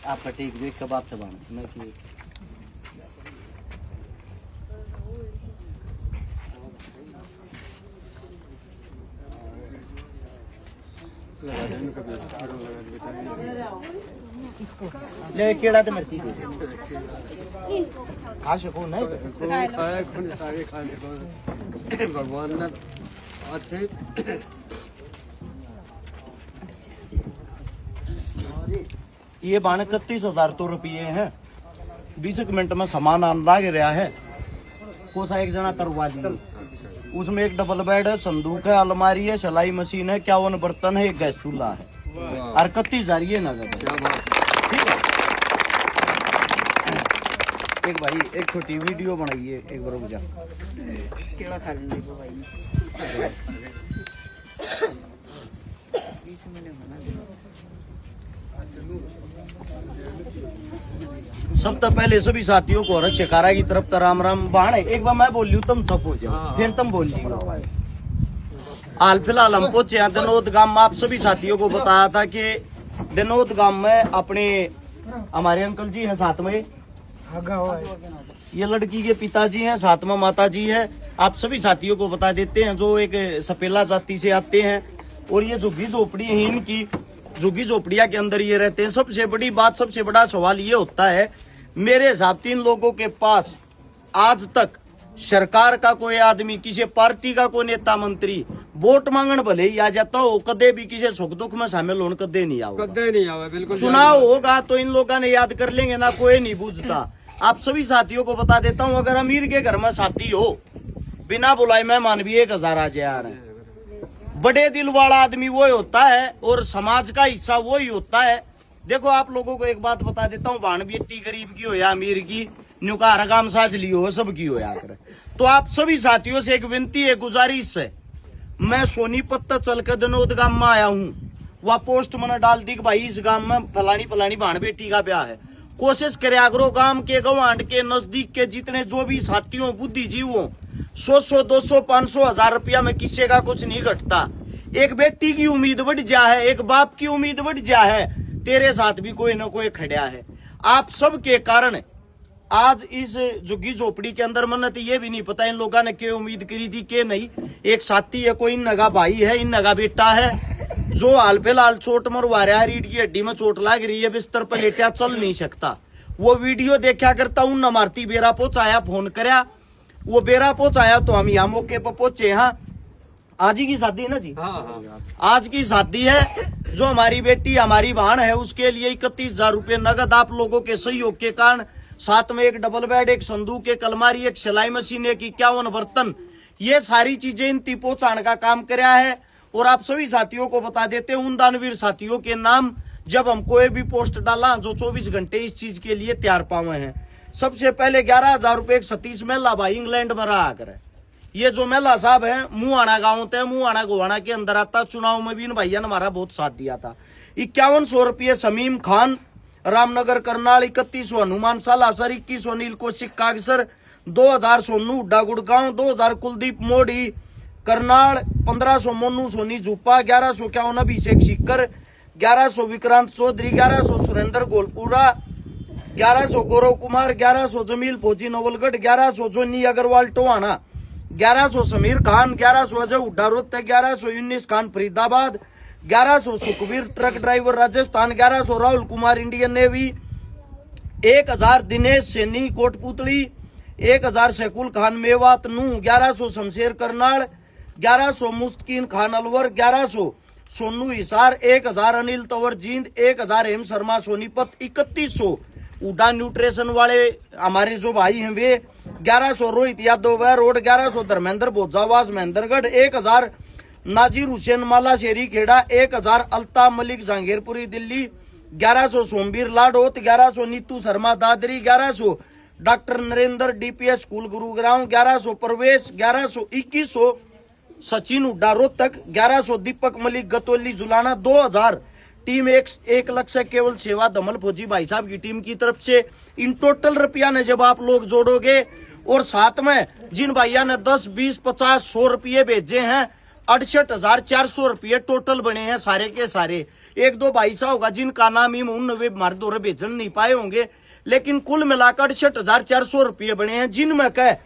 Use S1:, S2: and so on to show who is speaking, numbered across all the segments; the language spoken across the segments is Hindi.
S1: आप ठीक देख के बात से बाण मैं कि ले केड़ा तो मरती दे आशा को नहीं
S2: कौन सारे खाने को भगवान ने अच्छे
S1: ये बाण 31,000 तो रुपये हैं 20 मिनट में सामान आन लाग रहा है कोसा एक जना करवा दिया उसमें एक डबल बेड है संदूक है अलमारी है सिलाई मशीन है 51 बर्तन है एक गैस चूल्हा है और 31,000 ये नगद ठीक है। एक भाई एक छोटी वीडियो बनाइए एक बार बुझा
S3: केड़ा खा लेंगे वो भाई बीच में नहीं बना
S1: सब तो पहले सभी साथियों को और शेकारा की तरफ तो राम राम बाण है एक बार मैं बोल लूँ तुम चुप हो जाओ फिर तुम बोल लियो हाल फिलहाल हम पहुंचे हैं दिनोद गांव में आप सभी साथियों को बताया था कि दिनोद गांव में अपने हमारे अंकल जी हैं साथ में ये लड़की के पिताजी हैं साथ में माता जी है आप सभी साथियों को बता देते हैं जो एक सपेला जाति से आते हैं और ये झुग्गी झोपड़ी है इनकी झुग्गी झोपड़िया के अंदर ये रहते हैं। सबसे बड़ी बात सबसे बड़ा सवाल ये होता है मेरे हिसाब 3 लोगों के पास आज तक सरकार का कोई आदमी किसी पार्टी का कोई नेता मंत्री वोट मांगन भले ही आ जाता हो कदे भी किसी सुख दुख में शामिल होने कदे नहीं आओ
S2: कदे नहीं आवे बिल्कुल
S1: चुनाव होगा तो इन लोगों ने याद कर लेंगे ना कोई नहीं पूछता। आप सभी साथियों को बता देता हूँ अगर अमीर के घर में साथी हो बिना बुलाए मेहमान भी 1,000 आ जाए बड़े दिल वाला आदमी वो ही होता है और समाज का हिस्सा वो ही होता है। देखो आप लोगों को एक बात बता देता हूँ भाण बेटी गरीब की हो या अमीर की न्यूकार काम साज ली हो सब की हो यार तो आप सभी साथियों से एक विनती है गुजारिश है मैं सोनीपत तक चल कर दिनोद गांव में आया हूँ वह पोस्ट मैंने डाल दी कि भाई इस गांव में फलानी फलानी भाण बेटी का ब्याह है कोशिश करे अगरो गांव के गवांड के नजदीक के जितने जो भी साथियों बुद्धिजीव हो 100, 200, 500, 1000 रुपया में किसी का कुछ नहीं घटता। एक बेटी की उम्मीद बढ़ जा है एक बाप की उम्मीद बढ़ जा है तेरे साथ भी कोई ना कोई खड़ा है। आप सब के कारण आज इस झुग्गी झोपड़ी के अंदर मन्नत ये भी नहीं पता इन लोगों ने क्या उम्मीद करी थी के नहीं एक साथी है कोई इन नगा भाई है इन नगा बेटा है जो हाल फिलहाल चोट मरवा रहा है रीढ़ की हड्डी में चोट लग रही है बिस्तर पर लेटा चल नहीं सकता। वो वीडियो देखा करता हूं न मारती बेरा पहुंचाया फोन करया वो बेरा पहुंचाया तो हम यहाँ मौके पर पहुंचे। हाँ आज ही की शादी है ना जी आज की शादी है जो हमारी बेटी हमारी बहन है उसके लिए 31,000 रुपये नगद आप लोगों के सहयोग के कारण साथ में एक डबल बेड एक संदूक एक अलमारी एक सिलाई मशीन एक 51 बर्तन ये सारी चीजें इन ती पहुंचाने का काम कराया है। और आप सभी साथियों को बता देते हैं उन दानवीर साथियों के नाम जब हम कोई भी पोस्ट डाला जो 24 घंटे इस चीज के लिए तैयार पावे हैं। सबसे पहले 11,000 रुपये एक सतीश महिला भाई इंग्लैंड में रहा कर ये जो महिला साहब है मुहाना गाँव थे मुहाना गोवाना के अंदर आता चुनाव में भी इन भैया ने हमारा बहुत साथ दिया था। 5100 रुपये समीम खान रामनगर करनाल 3100 हनुमान सालासर 2100 नील कौशिक कागसर 2000 सोनू हुड्डा गुड़गांव 2000 कुलदीप मोड़ी करनाल 1500 मोनू सोनी झुप्पा 1151 अभिषेक सिक्कर 1100 विक्रांत चौधरी 1100 सुरेंद्र गोलपुरा 1100 गौरव कुमार 1100 जमील फौजी Nawalgarh 1100 Johnny Agarwal Tohana 1100 Sameer Khan 1100 Ajay Hooda Rohtak 1100 Younis Khan Faridabad 1100 Sukhbir truck driver Rajasthan 1100 Rahul Kumar Indian navy 1000 Dinesh Saini Kotputli 1000 Shakul Khan Mewat Nuh 1100 Shamsher Karnal 1100 Mustakeen Khan Alwar 1100 Sonu Hisar 1000 Anil Tanwar Jind 1000 Hem Sharma Sonipat 3100 उडा न्यूट्रिशन वाले हमारे जो भाई हैं वे 1100 रोहित यादव वह रोड 1100 धर्मेंद्र भोजावास महेंद्रगढ़ 1000 नाजिर हुसैन माला शेरी खेड़ा 1000 Altaf Malik Jahangirpuri Delhi 1100 Somveer Ladot 1100 Neetu Sharma Dadri 1100 doctor Narendra DPS school Gurugram 1100 Pravesh 1100 2100 Sachin Hooda Rohtak 1100 Deepak Malik Gatauli Julana 2000 team 1 lakh से केवल सेवा धमल फौजी भाई साहब की टीम की तरफ से इन टोटल रुपया ने जब आप लोग जोड़ोगे और साथ में जिन भैया ने 10, 20, 50, 100 रुपये भेजे हैं 68,400 रुपये टोटल बने हैं सारे के सारे। एक दो भाई साहब होगा जिनका नाम इन वे मर्द और भेजन नहीं पाए होंगे, लेकिन कुल मिलाकर 68,400 रुपये बने हैं, जिनमें कह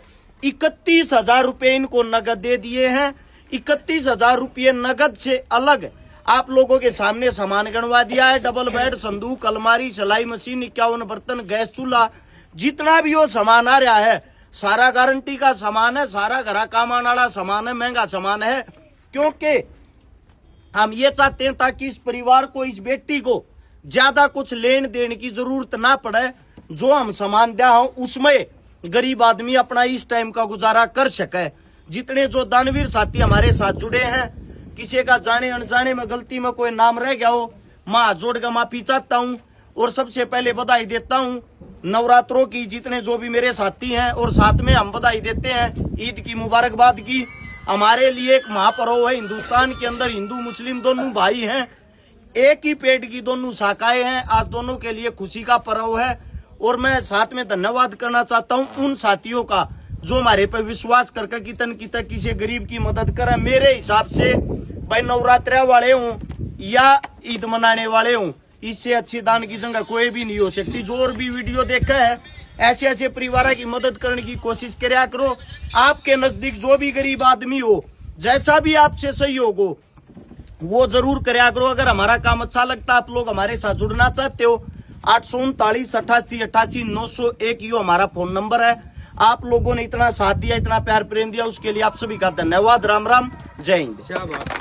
S1: 31,000 रुपये इनको नगद दे दिए हैं। 31,000 रुपये नगद से अलग आप लोगों के सामने सामान गणवा दिया है। डबल बेड, संदूक, अलमारी, सिलाई मशीन, 51 बर्तन, गैस चूल्हा, जितना भी वो सामान आ रहा है सारा गारंटी का सामान है, सारा घरा काम आने वाला सामान है, महंगा सामान है। क्योंकि हम ये चाहते हैं ताकि इस परिवार को, इस बेटी को ज्यादा कुछ लेन देन की जरूरत ना पड़े। जो हम सामान दिया हो उसमें गरीब आदमी अपना इस टाइम का गुजारा कर सके। जितने जो दानवीर साथी हमारे साथ जुड़े हैं, किसी का जाने अनजाने में गलती में कोई नाम रह गया हो, मैं हाथ जोड़ कर माफी चाहता हूँ। और सबसे पहले बधाई देता हूँ नवरात्रों की, जितने जो भी मेरे साथी हैं, और साथ में हम बधाई देते हैं ईद की मुबारकबाद की। हमारे लिए एक महापर्व है। हिंदुस्तान के अंदर हिंदू मुस्लिम दोनों भाई हैं, एक ही पेट की दोनों शाखाएं हैं। आज दोनों के लिए खुशी का पर्व है। और मैं साथ में धन्यवाद करना चाहता हूं उन साथियों का जो हमारे पे विश्वास करके कितन किसी गरीब की मदद करे। मेरे हिसाब से भाई नवरात्रे वाले हों या ईद मनाने वाले हों, इससे अच्छी दान की जगह कोई भी नहीं हो सकती। जो और भी वीडियो देखा है, ऐसे ऐसे परिवार की मदद करने की कोशिश करया करो। आपके नजदीक जो भी गरीब आदमी हो, जैसा भी आपसे सहयोग हो, वो जरूर करया करो। अगर हमारा काम अच्छा लगता है, आप लोग हमारे साथ जुड़ना चाहते हो, 839 88 88 901 ये हमारा फोन नंबर है। आप लोगों ने इतना साथ दिया, इतना प्यार प्रेम दिया, उसके लिए आप सभी का धन्यवाद। राम राम, जय हिंद।
S2: शाबाश।